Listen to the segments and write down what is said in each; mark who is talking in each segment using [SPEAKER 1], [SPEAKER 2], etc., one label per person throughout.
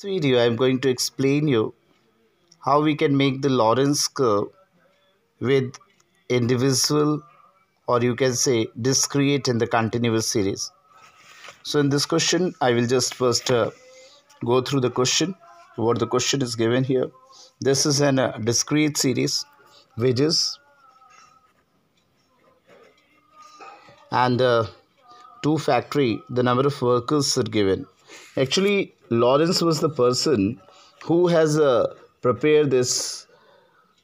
[SPEAKER 1] This video I am going to explain you how we can make the Lorentz curve with individual, or you can say discrete in the continuous series. So in this question I will just first go through the question, what the question is given here. This is an discrete series wages and 2 factory, the number of workers are given. Actually Lorentz was the person who has prepared this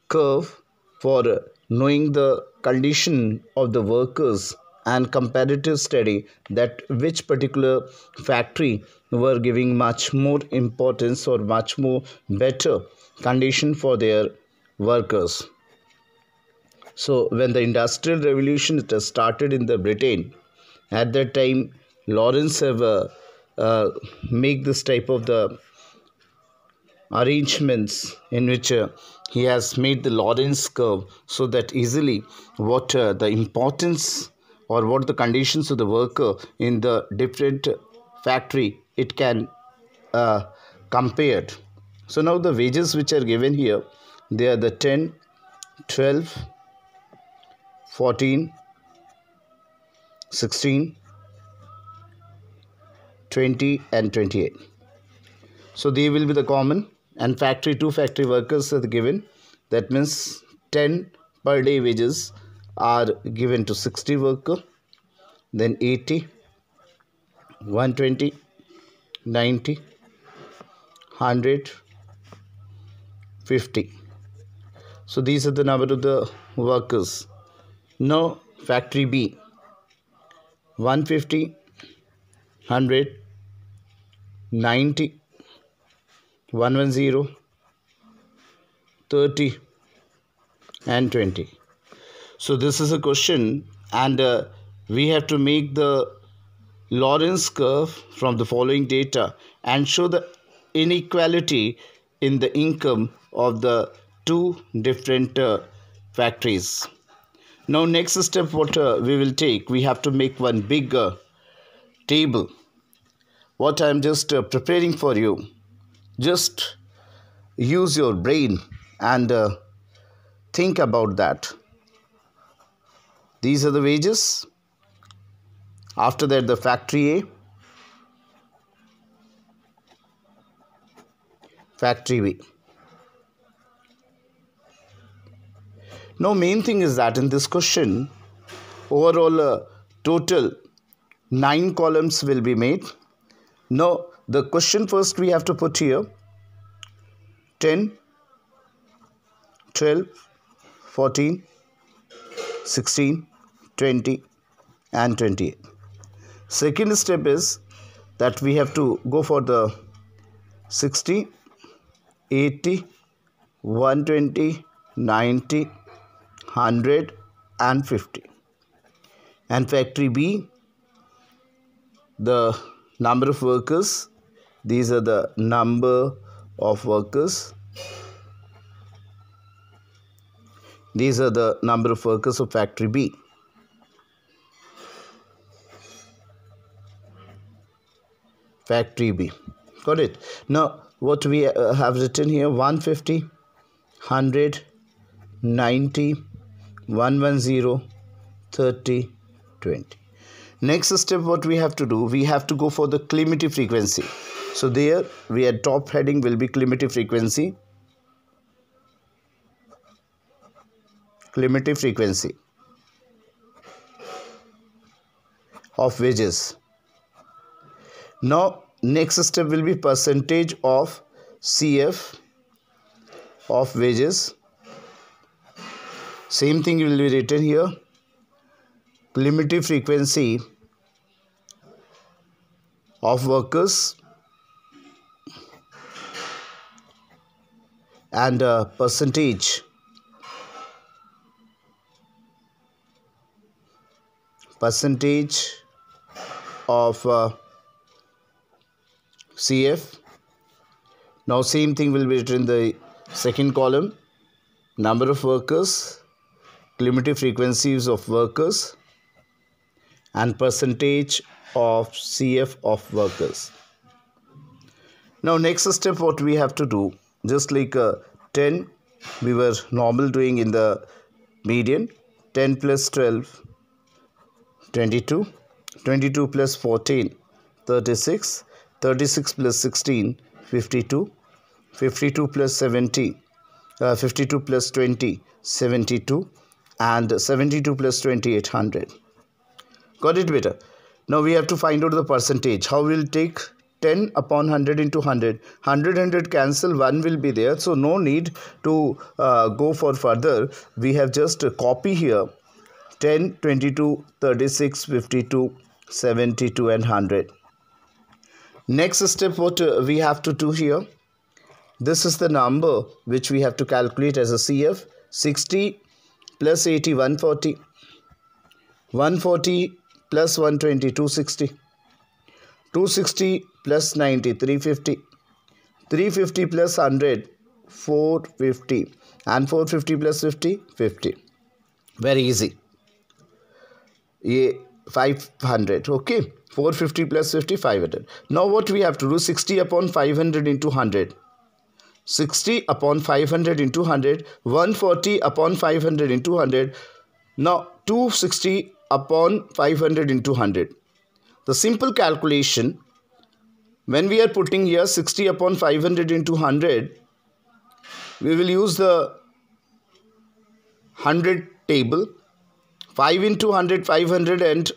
[SPEAKER 1] curve for knowing the condition of the workers and comparative study that which particular factory were giving much more importance or much more better condition for their workers. So when the industrial revolution it has started in the Britain, at that time Lawrence have make this type of the arrangements in which he has made the Lorentz curve so that easily what the importance or what the conditions of the worker in the different factory it can compared. So now the wages which are given here, they are the 10, 12, 14, 16, 20 and 28. So they will be the common, and two factory workers are given. That means 10 per day wages are given to 60 worker, then 80, 120, 90, 100, 50. So these are the number of the workers. Now factory B, 150, 100, 90, 110, 30 and 20. So this is a question, and we have to make the Lorentz curve from the following data and show the inequality in the income of the two different factories. Now next step what we will take, we have to make one big table. What I am just preparing for you, just use your brain and think about that. These are the wages. After that the factory A, factory B. Now main thing is that in this question overall total 9 columns will be made. Now the question first we have to put here 10, 12, 14, 16, 20 and 28. Second step is that we have to go for the 60, 80, 120, 90, 100 and 50. And factory B, the number of workers, these are the number of workers. These are the number of workers of factory B. Factory B. Got it? Now what we have written here, 150, 100, 90, 110, 30, 20. Next step what we have to do, we have to go for the cumulative frequency. So there we had top heading will be cumulative frequency. Cumulative frequency of wages. Now next step will be percentage of CF of wages. Same thing will be written here. Cumulative frequency of workers and percentage of CF. Now same thing will be written in the second column, number of workers, cumulative frequencies of workers and percentage of CF of workers. Now next step what we have to do, just like 10 we were normal doing in the median. 10 plus 12 22, 22 plus 14 36, 36 plus 16 52, 52 plus 70 52 plus 20 72, and 72 plus 20 800. Got it better? Now we have to find out the percentage. How we'll take 10 upon 100 into 100. 100 cancel, 1 will be there. So no need to go for further. We have just copy here 10, 22, 36, 52, 72 and 100. Next step what we have to do here. This is the number which we have to calculate as a CF. 60 plus 80, 140. 140 plus 120, 260. 260 plus 90, 350. 350 plus 100, 450. And 450 plus 50, 50. Very easy. Yeah, 500. Okay. 450 plus 50, 500. Now what we have to do, 60 upon 500 into 100. 60 upon 500 into 100. 140 upon 500 into 100. Now 260 upon 500 into 100. The simple calculation, when we are putting here 60 upon 500 into 100, we will use the 100 table. 5 into 100, 500, and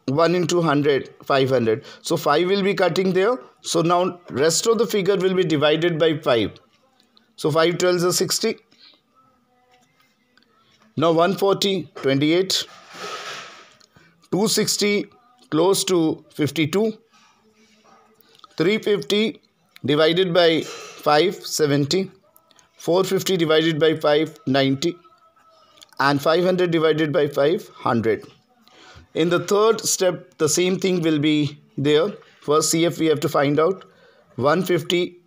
[SPEAKER 1] 1 into 100, 500. So 5 will be cutting there. So now rest of the figure will be divided by 5. So 5 12s are 60. Now 140, 28. 260 close to 52. 350 divided by 5, 70. 450 divided by 5, 90. And 500 divided by 5, 100. In the third step, the same thing will be there. First CF we have to find out. 150,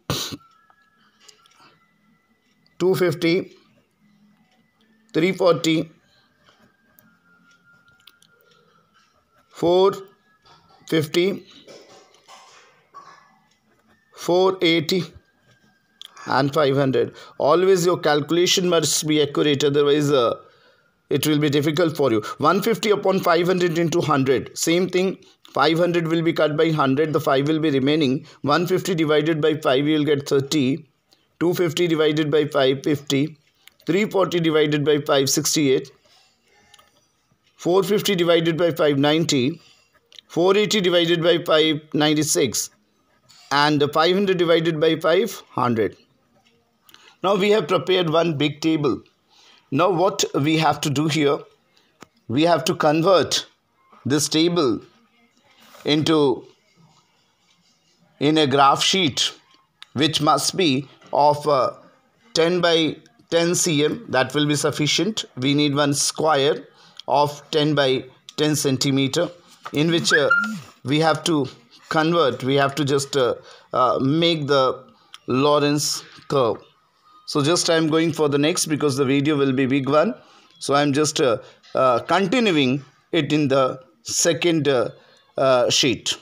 [SPEAKER 1] 250, 340, 450, 480 and 500. Always your calculation must be accurate, otherwise it will be difficult for you. 150 upon 500 into 100. Same thing. 500 will be cut by 100. The 5 will be remaining. 150 divided by 5 you will get 30. 250 divided by 5, 50. 340 divided by 5, 68. 450 divided by 5, 90. 480 divided by 5, 96. And 500 divided by 5, 100. Now we have prepared one big table. Now what we have to do here, we have to convert this table into in a graph sheet which must be of 10 by 10 cm. That will be sufficient. We need one square of 10 by 10 centimeter in which we have to convert, we have to just make the Lorentz curve. So just I am going for the next because the video will be big one. So I am just continuing it in the second sheet.